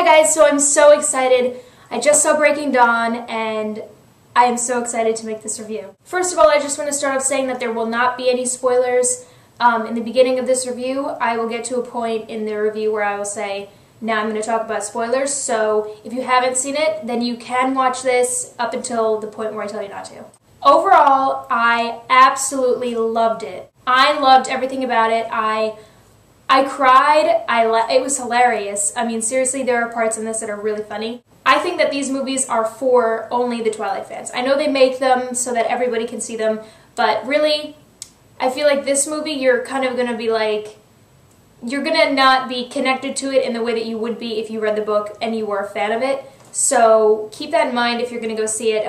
Hi guys, so I'm so excited. I just saw Breaking Dawn and I am so excited to make this review. First of all, I just want to start off saying that there will not be any spoilers. In the beginning of this review, I will get to a point in the review where I will say, now I'm going to talk about spoilers, so if you haven't seen it, then you can watch this up until the point where I tell you not to. Overall, I absolutely loved it. I loved everything about it. I cried. It was hilarious. I mean, seriously, there are parts in this that are really funny. I think that these movies are for only the Twilight fans. I know they make them so that everybody can see them, but really, I feel like this movie, you're kind of going to be like, you're going to not be connected to it in the way that you would be if you read the book and you were a fan of it. So keep that in mind if you're going to go see it.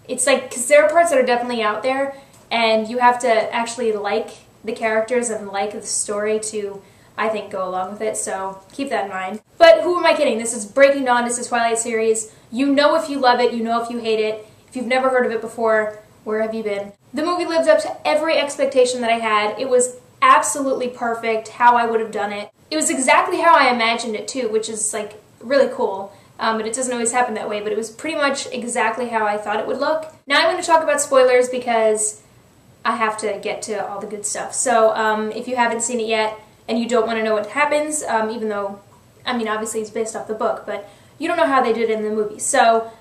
It's like, because there are parts that are definitely out there, and you have to actually like the characters and like the story to, I think, go along with it, so keep that in mind. But who am I kidding? This is Breaking Dawn, this is Twilight series. You know if you love it, you know if you hate it. If you've never heard of it before, where have you been? The movie lived up to every expectation that I had. It was absolutely perfect, how I would have done it. It was exactly how I imagined it too, which is like really cool. But it doesn't always happen that way, but it was pretty much exactly how I thought it would look. Now I'm going to talk about spoilers because I have to get to all the good stuff. So if you haven't seen it yet and you don't want to know what happens, even though, I mean, obviously it's based off the book, but you don't know how they did it in the movie. So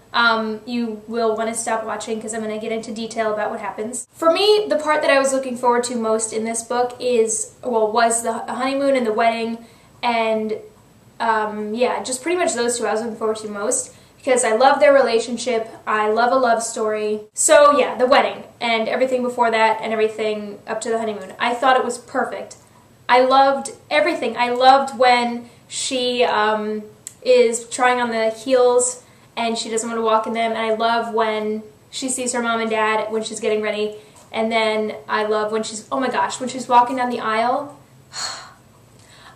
you will want to stop watching because I'm going to get into detail about what happens. For me, the part that I was looking forward to most in this book was the honeymoon and the wedding, and yeah, just pretty much those two I was looking forward to most because I love their relationship. I love a love story. So yeah, the wedding and everything before that and everything up to the honeymoon. I thought it was perfect. I loved everything. I loved when she is trying on the heels and she doesn't want to walk in them, and I love when she sees her mom and dad when she's getting ready, and then I love when she's, oh my gosh, when she's walking down the aisle.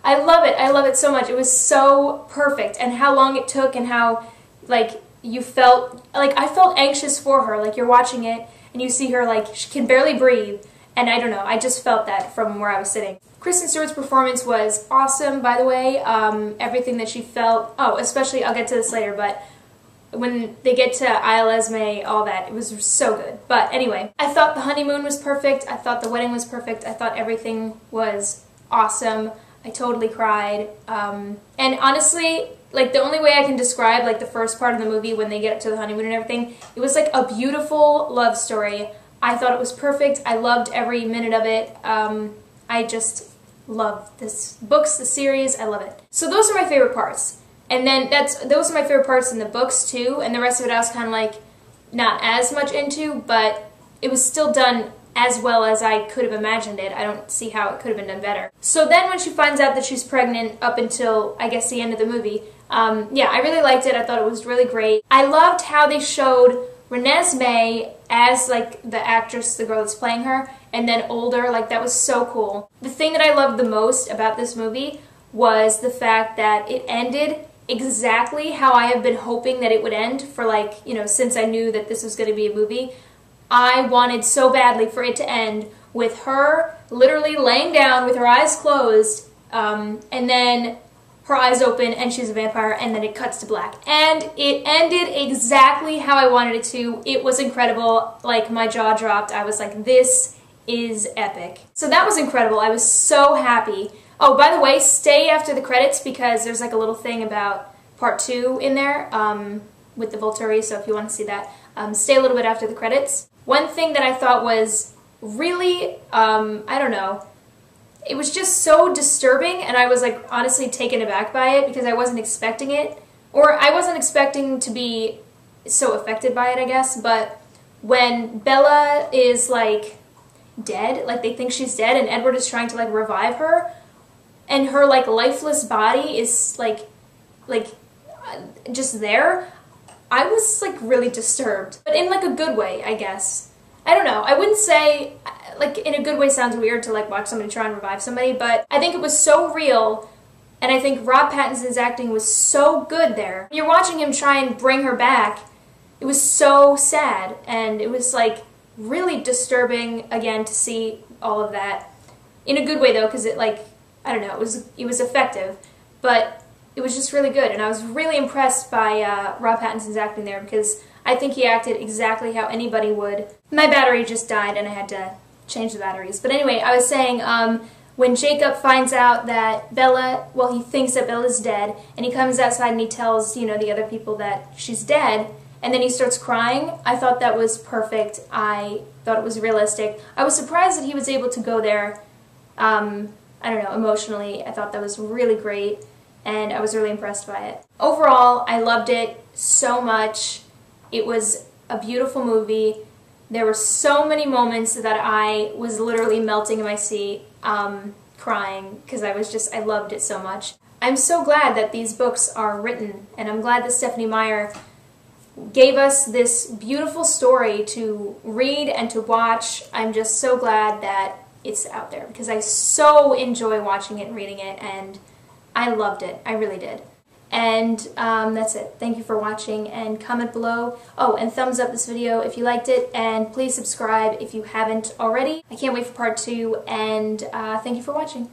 I love it so much. It was so perfect, and how long it took and how, like, you felt, like, I felt anxious for her. Like, you're watching it and you see her, like, she can barely breathe, and I don't know, I just felt that from where I was sitting. Kristen Stewart's performance was awesome, by the way. Everything that she felt, oh, especially, I'll get to this later, but when they get to Isle Esme, all that, it was so good. But anyway, I thought the honeymoon was perfect. I thought the wedding was perfect. I thought everything was awesome. I totally cried. And honestly, like, the only way I can describe, like, the first part of the movie when they get up to the honeymoon and everything, it was like a beautiful love story. I thought it was perfect. I loved every minute of it. I just love this books, the series. I love it. So those are my favorite parts. And then those are my favorite parts in the books too, and the rest of it I was kind of like not as much into, but it was still done as well as I could have imagined it. I don't see how it could have been done better. So then when she finds out that she's pregnant up until, I guess, the end of the movie, yeah, I really liked it. I thought it was really great. I loved how they showed Renesmee as, like, the actress, the girl that's playing her, and then older. Like, that was so cool. The thing that I loved the most about this movie was the fact that it ended exactly how I have been hoping that it would end for, like, you know, since I knew that this was going to be a movie. I wanted so badly for it to end with her literally laying down with her eyes closed, and then her eyes open and she's a vampire, and then it cuts to black. And it ended exactly how I wanted it to. It was incredible. Like, my jaw dropped. I was like, this is epic. So that was incredible. I was so happy. Oh, by the way, stay after the credits because there's like a little thing about part 2 in there with the Volturi, so if you want to see that, stay a little bit after the credits. One thing that I thought was really, I don't know, it was just so disturbing, and I was, like, honestly taken aback by it because I wasn't expecting it, or I wasn't expecting to be so affected by it, I guess, but when Bella is, like, dead, like, they think she's dead, and Edward is trying to, like, revive her, and her, like, lifeless body is, like, just there, I was, like, really disturbed. But in, like, a good way, I guess. I don't know. I wouldn't say, like, in a good way sounds weird to, like, watch somebody try and revive somebody, but I think it was so real, and I think Rob Pattinson's acting was so good there. When you're watching him try and bring her back, it was so sad, and it was, like, really disturbing, again, to see all of that. In a good way, though, because it, like, I don't know, it was effective, but it was just really good, and I was really impressed by Rob Pattinson's acting there because I think he acted exactly how anybody would. My battery just died and I had to change the batteries. But anyway, I was saying, when Jacob finds out that Bella, well, he thinks that Bella's dead, and he comes outside and he tells, you know, the other people that she's dead, and then he starts crying, I thought that was perfect. I thought it was realistic. I was surprised that he was able to go there, I don't know, emotionally. I thought that was really great, and I was really impressed by it. Overall, I loved it so much. It was a beautiful movie. There were so many moments that I was literally melting in my seat, crying, because I loved it so much. I'm so glad that these books are written, and I'm glad that Stephenie Meyer gave us this beautiful story to read and to watch. I'm just so glad that it's out there, because I so enjoy watching it and reading it, and I loved it. I really did. And that's it. Thank you for watching, and comment below. Oh, and thumbs up this video if you liked it, and please subscribe if you haven't already. I can't wait for part 2, and thank you for watching.